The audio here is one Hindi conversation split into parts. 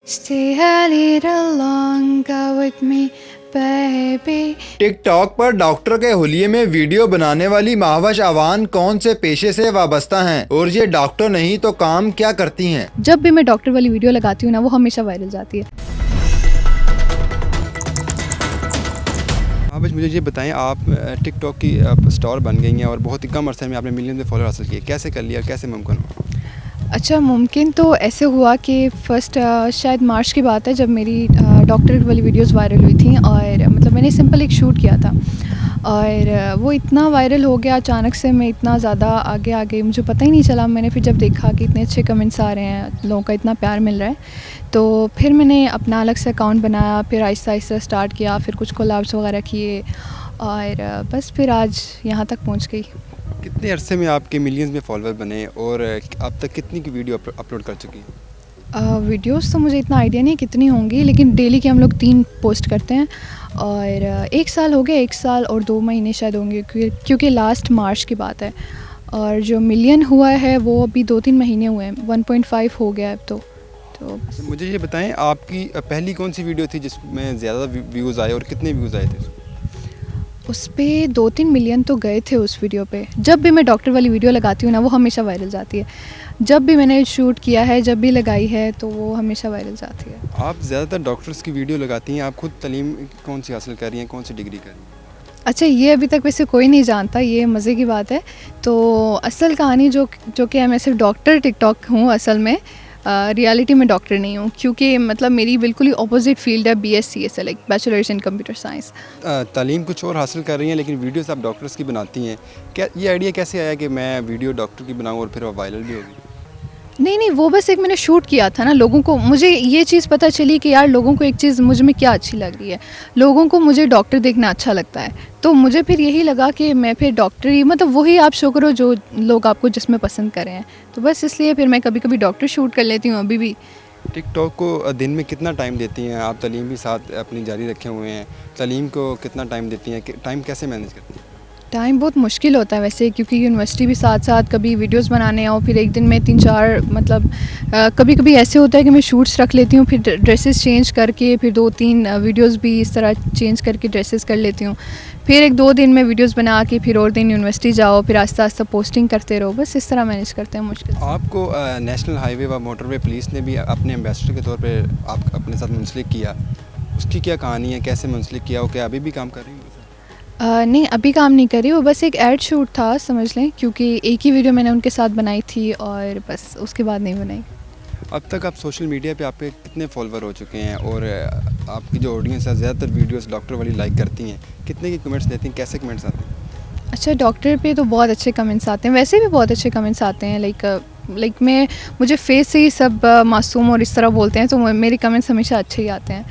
Stay a little longer with me, baby. TikTok पर डॉक्टर के हुलिये में वीडियो बनाने वाली महावश अवान कौन से पेशे से वाबस्ता हैं और ये डॉक्टर नहीं तो काम क्या करती हैं? जब भी मैं डॉक्टर वाली वीडियो लगाती हूँ ना, वो हमेशा वायरल जाती है। हाँ बस मुझे ये बताएं, आप टिकटॉक की स्टार बन गई हैं और बहुत ही कम अरसे में आपने मिलियन फॉलोअर हासिल किए। कैसे कर लिया, कैसे मुमकिन हुआ? अच्छा, मुमकिन तो ऐसे हुआ कि फ़र्स्ट शायद मार्च की बात है जब मेरी डॉक्टर वाली वीडियोस वायरल हुई थी। और मतलब मैंने सिंपल एक शूट किया था और वो इतना वायरल हो गया अचानक से। मैं इतना ज़्यादा आगे आ गई, मुझे पता ही नहीं चला। मैंने फिर जब देखा कि इतने अच्छे कमेंट्स आ रहे हैं, लोगों का इतना प्यार मिल रहा है, तो फिर मैंने अपना अलग से अकाउंट बनाया। फिर आहिस्ता आहिस्ता स्टार्ट किया, फिर कुछ कोलैब्स वगैरह किए और बस फिर आज यहाँ तक पहुँच गई। कितने अरसे में आपके मिलियंस में फॉलोअर बने और अब तक कितनी की वीडियो अपलोड कर चुकी हैं? वीडियोस तो मुझे इतना आइडिया नहीं कितनी होंगी, लेकिन डेली के हम लोग 3 पोस्ट करते हैं और 1 साल हो गया, 1 साल और 2 महीने शायद होंगे क्योंकि लास्ट मार्च की बात है। और जो मिलियन हुआ है वो अभी 2-3 महीने हुए हैं, 1.5 हो गया है अब तो। मुझे ये बताएं, आपकी पहली कौन सी वीडियो थी जिसमें ज़्यादा व्यूज़ आए और कितने व्यूज़ आए थे? उस पर 2-3 मिलियन तो गए थे उस वीडियो पे। जब भी मैं डॉक्टर वाली वीडियो लगाती हूँ ना, वो हमेशा वायरल जाती है। जब भी मैंने शूट किया है, जब भी लगाई है, तो वो हमेशा वायरल जाती है। आप ज़्यादातर डॉक्टर्स की वीडियो लगाती हैं, आप खुद तालीम कौन सी हासिल कर रही हैं, कौन सी डिग्री कर रही हैं? अच्छा, ये अभी तक वैसे कोई नहीं जानता, ये मज़े की बात है। तो असल कहानी जो कि मैं सिर्फ डॉक्टर टिकटॉक हूँ असल में, रियलिटी में डॉक्टर नहीं हूँ, क्योंकि मतलब मेरी बिल्कुल ही ऑपोजिट फील्ड है, BSc like bachelors in computer science. तालीम कुछ और हासिल कर रही हैं लेकिन वीडियोस आप डॉक्टर्स की बनाती हैं। क्या ये आइडिया कैसे आया कि मैं वीडियो डॉक्टर की बनाऊँ और फिर वो वायरल भी होगी? नहीं, वो बस एक मैंने शूट किया था ना। लोगों को मुझे ये चीज़ पता चली कि यार लोगों को एक चीज़ मुझ में क्या अच्छी लग रही है। लोगों को मुझे डॉक्टर देखना अच्छा लगता है, तो मुझे फिर यही लगा कि मैं फिर डॉक्टर ही, मतलब वही आप शो करो जो लोग आपको जिसमें पसंद करें हैं। तो बस इसलिए फिर मैं कभी कभी डॉक्टर शूट कर लेती हूँ अभी भी। टिकटॉक को दिन में कितना टाइम देती हैं आप? तालीम भी साथ अपनी जारी रखे हुए हैं, तालीम को कितना टाइम देती हैं? टाइम कैसे मैनेज करती हैं? टाइम बहुत मुश्किल होता है वैसे, क्योंकि यूनिवर्सिटी भी साथ साथ, कभी वीडियोस बनाने आओ, फिर एक दिन में 3-4 मतलब कभी कभी ऐसे होता है कि मैं शूट्स रख लेती हूँ, फिर ड्रेसेस चेंज करके फिर 2-3 वीडियोस भी इस तरह चेंज करके ड्रेसेस कर लेती हूँ। फिर 1-2 दिन में वीडियोस बना के फिर और दिन यूनिवर्सिटी जाओ, फिर आस्ता आस्ता पोस्टिंग करते रहो। बस इस तरह मैनेज करते हैं मुश्किल। आपको नेशनल हाईवे व मोटरवे पुलिस ने भी अपने एम्बेसडर के तौर पर आप अपने साथ मुंसलिक किया, उसकी क्या कहानी है, कैसे मुंसलिक किया, वो क्या अभी भी काम कर रही है? नहीं, अभी काम नहीं करी, वो बस एक ऐड शूट था समझ लें, क्योंकि एक ही वीडियो मैंने उनके साथ बनाई थी और बस उसके बाद नहीं बनाई। अब तक आप सोशल मीडिया पे आपके कितने फॉलोवर हो चुके हैं और आपकी जो ऑडियंस है ज़्यादातर वीडियोस डॉक्टर वाली लाइक करती हैं, कितने की कमेंट्स देती हैं, कैसे कमेंट्स आते हैं? अच्छा, डॉक्टर पे तो बहुत अच्छे कमेंट्स आते हैं, वैसे भी बहुत अच्छे कमेंट्स आते हैं। लाइक मुझे फेस से ही सब मासूम और इस तरह बोलते हैं, तो मेरे कमेंट्स हमेशा अच्छे ही आते हैं।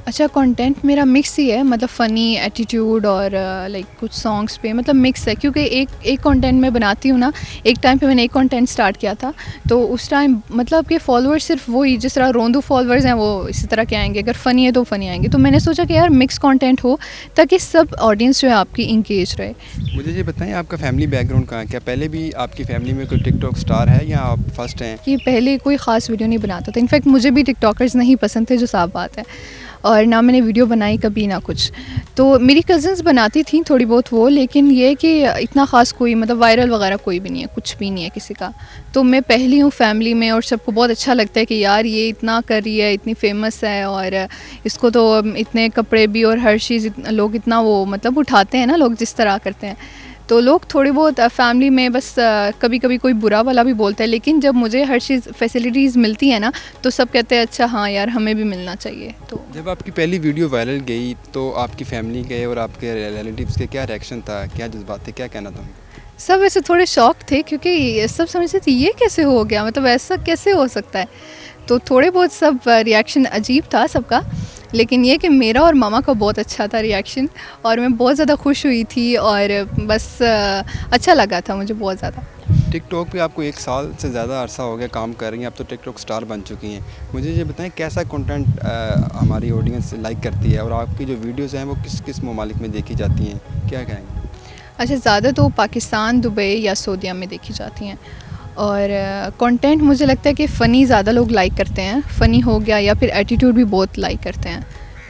अच्छा, कंटेंट मेरा मिक्स ही है, मतलब फ़नी, एटीट्यूड और लाइक कुछ सॉन्ग्स पे, मतलब मिक्स है। क्योंकि एक कंटेंट मैं बनाती हूँ ना, एक टाइम पे मैंने एक कंटेंट स्टार्ट किया था, तो उस टाइम मतलब कि फॉलोअर्स सिर्फ वही, जिस तरह रोंदू फॉलोअर्स हैं वो इसी तरह के आएंगे, अगर फ़नी है तो फ़नी आएंगे। तो मैंने सोचा कि यार मिक्स कंटेंट हो ताकि सब ऑडियंस जो है आपकी इंगेज रहे। मुझे ये बताएं, आपका फैमिली बैकग्राउंड कहाँ है? क्या पहले भी आपकी फैमिली में कोई टिकटॉक स्टार है या आप फर्स्ट हैं? कि पहले कोई ख़ास वीडियो नहीं बनाता था, इनफैक्ट मुझे भी टिकटॉकर्स नहीं पसंद थे, जो साफ बात है, और ना मैंने वीडियो बनाई कभी ना कुछ। तो मेरी कज़न्स बनाती थी थोड़ी बहुत वो, लेकिन ये है कि इतना ख़ास कोई मतलब वायरल वगैरह कोई भी नहीं है, कुछ भी नहीं है किसी का। तो मैं पहली हूँ फैमिली में और सबको बहुत अच्छा लगता है कि यार ये इतना कर रही है, इतनी फेमस है, और इसको तो इतने कपड़े भी और हर चीज़ लोग इतना वो मतलब उठाते हैं ना, लोग जिस तरह करते हैं। तो लोग थोड़ी बहुत फैमिली में बस कभी कभी कोई बुरा वाला भी बोलता है, लेकिन जब मुझे हर चीज़ फैसिलिटीज़ मिलती है ना, तो सब कहते हैं अच्छा हाँ यार हमें भी मिलना चाहिए। तो जब आपकी पहली वीडियो वायरल गई तो आपकी फैमिली के और आपके रिलेटिव्स के क्या रिएक्शन था, क्या जज्बात थे, क्या कहना था उनका? सब ऐसे थोड़े शॉक थे, क्योंकि सब समझते थे ये कैसे हो गया, मतलब ऐसा कैसे हो सकता है। तो थोड़े बहुत सब रिएक्शन अजीब था सबका, लेकिन ये कि मेरा और मामा का बहुत अच्छा था रिएक्शन, और मैं बहुत ज़्यादा खुश हुई थी और बस अच्छा लगा था मुझे बहुत ज़्यादा। टिकटॉक पे आपको 1 साल से ज़्यादा अरसा हो गया काम कर रही हैं, आप तो टिकटॉक स्टार बन चुकी हैं। मुझे ये बताएं, कैसा कंटेंट हमारी ऑडियंस लाइक करती है और आपकी जो वीडियोज़ हैं वो किस किस ममालिक में देखी जाती हैं, क्या कहेंगे? अच्छा, ज़्यादा तो पाकिस्तान, दुबई या सऊदीया में देखी जाती हैं, और कंटेंट मुझे लगता है कि फ़नी ज़्यादा लोग लाइक करते हैं, फ़नी हो गया या फिर एटीट्यूड भी बहुत लाइक करते हैं,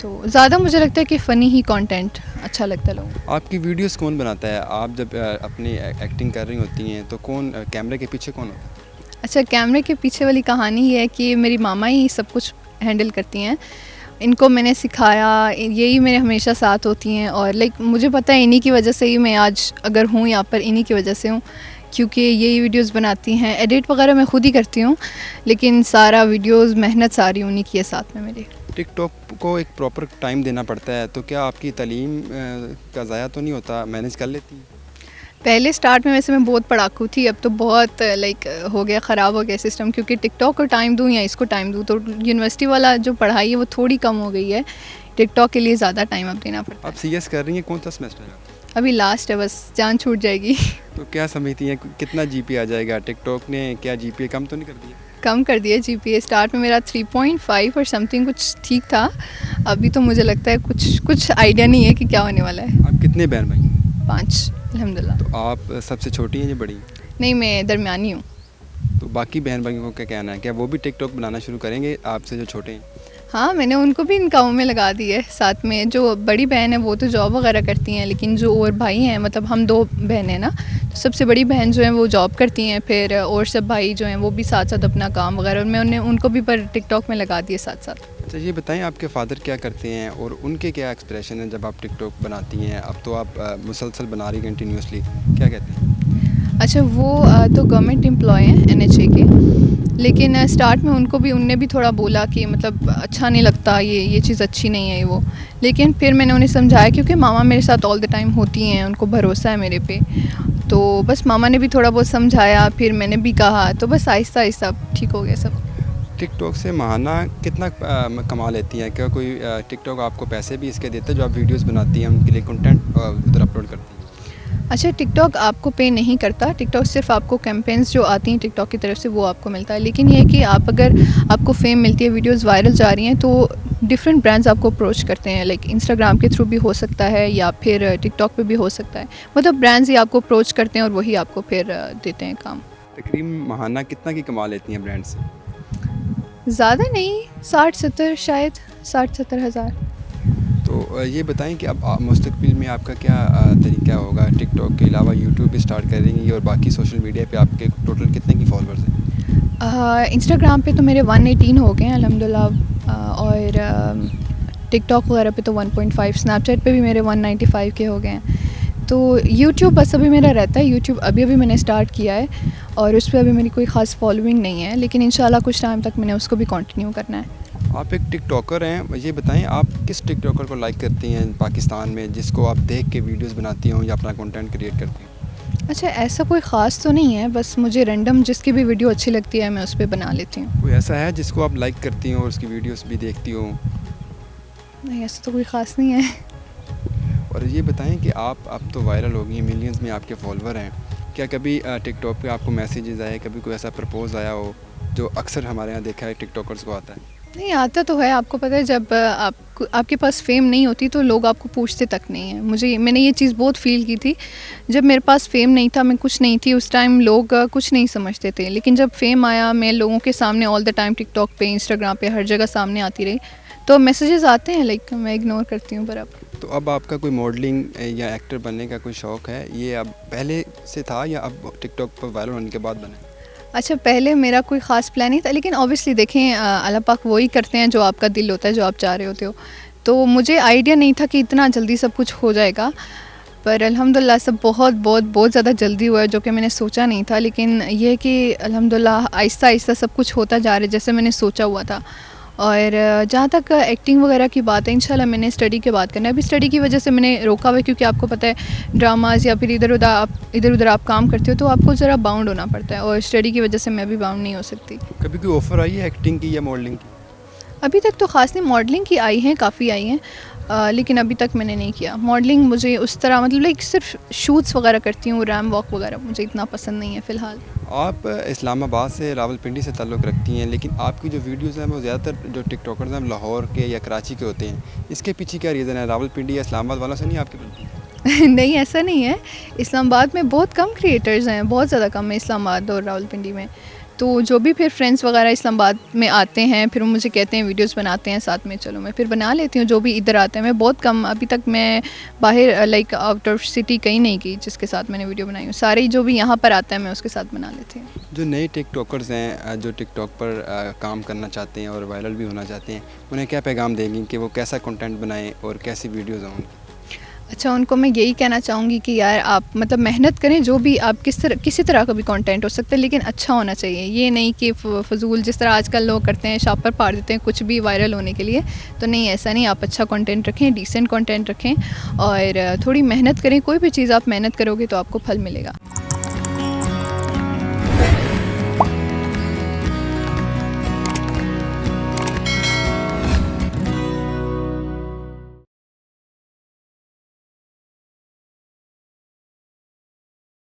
तो ज़्यादा मुझे लगता है कि फ़नी ही कंटेंट अच्छा लगता है लोगों को। आपकी वीडियोस कौन बनाता है? आप जब अपनी एक्टिंग कर रही होती हैं तो कौन कैमरे के पीछे कौन होता है? अच्छा, कैमरे के पीछे वाली कहानी ये है कि मेरी मामा ही सब कुछ हैंडल करती हैं। इनको मैंने सिखाया, यही मेरे हमेशा साथ होती हैं और लाइक मुझे पता है इन्हीं की वजह से ही मैं आज अगर हूँ यहाँ पर, इन्हीं की वजह से हूँ, क्योंकि यही वीडियोस बनाती हैं। एडिट वगैरह मैं खुद ही करती हूँ, लेकिन सारा वीडियोस मेहनत सारी उन्हीं की है साथ में मेरे। टिकटॉक को एक प्रॉपर टाइम देना पड़ता है, तो क्या आपकी तालीम का ज़ाया तो नहीं होता? मैनेज कर लेती हैं? पहले स्टार्ट में वैसे मैं बहुत पढ़ाकू थी, अब तो बहुत लाइक हो गया, ख़राब हो गया सिस्टम, क्योंकि टिकटॉक को टाइम दूँ या इसको टाइम दूँ, तो यूनिवर्सिटी वाला जो पढ़ाई है वो थोड़ी कम हो गई है। टिकटॉक के लिए ज़्यादा टाइम अब देना पड़ता है। आप सीएस कर रही हैं, कौन सा सेमेस्टर है? अभी लास्ट है, बस जान छूट जाएगी। तो क्या समझती हैं कितना जीपीए आ जाएगा? टिकटॉक ने क्या जीपीए कम तो नहीं कर दिया? कम कर दिया जीपीए। स्टार्ट में मेरा 3.5 और समथिंग कुछ ठीक था, अभी तो मुझे लगता है कुछ आइडिया नहीं है कि क्या होने वाला है। आप कितने बहन भाई? 5 अल्हम्दुलिल्लाह। तो आप सबसे छोटी हैं या बड़ी हैं? नहीं, मैं दरमियानी हूँ। तो बाकी बहन भाइयों को क्या कहना है? क्या वो भी टिकटॉक बनाना शुरू करेंगे आपसे जो छोटे हैं? हाँ, मैंने उनको भी इन कामों में लगा दी है साथ में। जो बड़ी बहन है वो तो जॉब वगैरह करती हैं, लेकिन जो और भाई हैं, मतलब हम 2 बहनें हैं ना, तो सबसे बड़ी बहन जो है वो जॉब करती हैं, फिर और सब भाई जो हैं वो भी साथ साथ अपना काम वगैरह, और मैं उनको भी पर टिकटॉक में लगा दिए साथ साथ। अच्छा, ये बताएं आपके फादर क्या करते हैं और उनके क्या एक्सप्रेशन है जब आप टिकटॉक बनाती हैं? अब तो आप मुसलसल बना रही कंटिन्यूसली, क्या कहते हैं? अच्छा, वो तो गवर्नमेंट एम्प्लॉय हैं एनएचए के, लेकिन स्टार्ट में उनने भी थोड़ा बोला कि मतलब अच्छा नहीं लगता, ये चीज़ अच्छी नहीं है वो। लेकिन फिर मैंने उन्हें समझाया, क्योंकि मामा मेरे साथ ऑल द टाइम होती हैं, उनको भरोसा है मेरे पे, तो बस मामा ने भी थोड़ा बहुत समझाया, फिर मैंने भी कहा, तो बस आहिस्ता आहिस्ता ठीक हो गया सब। टिकटॉक से माहाना कितना कमा लेती हैं? क्या कोई टिकटॉक आपको पैसे भी इसके देता है जो आप वीडियोस बनाती हैं उनके लिए कंटेंट उधर अपलोड करती हैं? अच्छा, टिकटॉक आपको पे नहीं करता, टिकटॉक सिर्फ आपको कैंपेन्स जो आती हैं टिकटॉक की तरफ से वो आपको मिलता है। लेकिन ये है कि आप अगर आपको फेम मिलती है, वीडियोस वायरल जा रही हैं, तो डिफरेंट ब्रांड्स आपको अप्रोच करते हैं, लाइक इंस्टाग्राम के थ्रू भी हो सकता है या फिर टिकटॉक पे भी हो सकता है। मतलब ब्रांड्स ही आपको अप्रोच करते हैं और वही आपको फिर देते हैं काम। तकरीबन माहाना कितना की कमा लेती हैं ब्रांड से? ज़्यादा नहीं, 60-70 शायद, 60-70 हज़ार। तो ये बताएं कि अब मुस्तकबिल में आपका क्या तरीका होगा? टिकटॉक के अलावा यूट्यूब भी स्टार्ट करेंगी और बाकी सोशल मीडिया पे आपके टोटल कितने की फॉलोअर्स हैं? इंस्टाग्राम पे तो मेरे 118 हो गए हैं अल्हम्दुलिल्लाह, और टिकटॉक वगैरह पे तो 1.5, स्नैपचैट पे भी मेरे 195 के हो गए हैं। तो यूट्यूब बस अभी मेरा रहता है, यूट्यूब अभी मैंने स्टार्ट किया है और उस पर अभी मेरी कोई ख़ास फॉलोइंग नहीं है, लेकिन इंशाल्लाह कुछ टाइम तक मैंने उसको भी कंटिन्यू करना है। आप एक टिकटॉकर हैं, ये बताएं आप किस टिकटॉकर को लाइक करती हैं पाकिस्तान में, जिसको आप देख के वीडियोस बनाती हों या अपना कंटेंट क्रिएट करती हैं? अच्छा, ऐसा कोई ख़ास तो नहीं है, बस मुझे रैंडम जिसकी भी वीडियो अच्छी लगती है मैं उस पर बना लेती हूँ। कोई ऐसा है जिसको आप लाइक करती हो और उसकी वीडियोस भी देखती हो? नहीं, ऐसा तो कोई ख़ास नहीं है। और ये बताएं कि आप अब तो वायरल हो गई हैं, मिलियंस में आपके फॉलोअर हैं, क्या कभी टिकटॉक पे आपको मैसेजेस आए, कभी कोई ऐसा प्रपोज आया हो जो अक्सर हमारे यहाँ देखा है टिकटॉकर्स को आता है? नहीं, आता तो है, आपको पता है जब आपके पास फेम नहीं होती तो लोग आपको पूछते तक नहीं हैं। मैंने ये चीज़ बहुत फ़ील की थी, जब मेरे पास फेम नहीं था, मैं कुछ नहीं थी उस टाइम, लोग कुछ नहीं समझते थे, लेकिन जब फेम आया, मैं लोगों के सामने ऑल द टाइम टिकटॉक पे, इंस्टाग्राम पे, हर जगह सामने आती रही, तो मैसेजेस आते हैं, लाइक मैं इग्नोर करती हूँ। पर अब तो अब आपका कोई मॉडलिंग या एक्टर बनने का कोई शौक़ है? ये अब पहले से था या अब टिकटॉक पर वायरल होने के बाद बना? अच्छा, पहले मेरा कोई ख़ास प्लान नहीं था, लेकिन ऑब्वियसली देखें अल्लाह पाक वही करते हैं जो आपका दिल होता है, जो आप चाह रहे होते हो। तो मुझे आइडिया नहीं था कि इतना जल्दी सब कुछ हो जाएगा, पर अल्हम्दुलिल्लाह सब बहुत ज़्यादा जल्दी हुआ है, जो कि मैंने सोचा नहीं था। लेकिन ये है कि अल्हम्दुलिल्लाह आहिस्ता आहिस्ता सब कुछ होता जा रहा है जैसे मैंने सोचा हुआ था। और जहाँ तक एक्टिंग वगैरह की बात है, इंशाल्लाह मैंने स्टडी के बाद करना है। अभी स्टडी की वजह से मैंने रोका हुआ है, क्योंकि आपको पता है ड्रामाज या फिर इधर उधर आप काम करते हो तो आपको ज़रा बाउंड होना पड़ता है, और स्टडी की वजह से मैं भी बाउंड नहीं हो सकती। कभी कोई ऑफ़र आई है एक्टिंग की या मॉडलिंग की? अभी तक तो ख़ास नहीं, मॉडलिंग की आई हैं, काफ़ी आई हैं, लेकिन अभी तक मैंने नहीं किया मॉडलिंग। मुझे उस तरह मतलब लाइक सिर्फ शूट्स वगैरह करती हूँ, रैम वॉक वगैरह मुझे इतना पसंद नहीं है फ़िलहाल। आप इस्लामाबाद से रावलपिंडी से ताल्लुक़ रखती हैं, लेकिन आपकी जो वीडियोस हैं वो ज़्यादातर जो टिकटॉकर्स हैं लाहौर के या कराची के होते हैं, इसके पीछे क्या रीज़न है? रावलपिंडी या इस्लामाबाद वालों से नहीं आपकी बनती? नहीं, ऐसा नहीं है। इस्लामाबाद में बहुत कम क्रिएटर्स हैं, बहुत ज़्यादा कम है इस्लामाबाद और रावलपिंडी में। तो जो भी फिर फ्रेंड्स वगैरह इस्लामाबाद में आते हैं, फिर वो मुझे कहते हैं वीडियोस बनाते हैं साथ में, चलो मैं फिर बना लेती हूँ। जो भी इधर आते हैं, मैं बहुत कम, अभी तक मैं बाहर लाइक आउट ऑफ सिटी कहीं नहीं गई जिसके साथ मैंने वीडियो बनाई हूँ। सारे जो भी यहाँ पर आते हैं मैं उसके साथ बना लेती हूँ। जो नए टिकटॉकर्स हैं जो टिकटॉक पर काम करना चाहते हैं और वायरल भी होना चाहते हैं, उन्हें क्या पैगाम देंगी कि वो कैसा कंटेंट बनाएं और कैसी वीडियोज़ हों? अच्छा, उनको मैं यही कहना चाहूँगी कि यार आप मतलब मेहनत करें, जो भी आप किसी तरह का भी कंटेंट हो सकता है, लेकिन अच्छा होना चाहिए। ये नहीं कि फजूल जिस तरह आजकल लोग करते हैं, शाप पर पाड़ देते हैं कुछ भी वायरल होने के लिए। तो नहीं, ऐसा नहीं। आप अच्छा कंटेंट रखें, डिसेंट कंटेंट रखें और थोड़ी मेहनत करें। कोई भी चीज़ आप मेहनत करोगे तो आपको फल मिलेगा।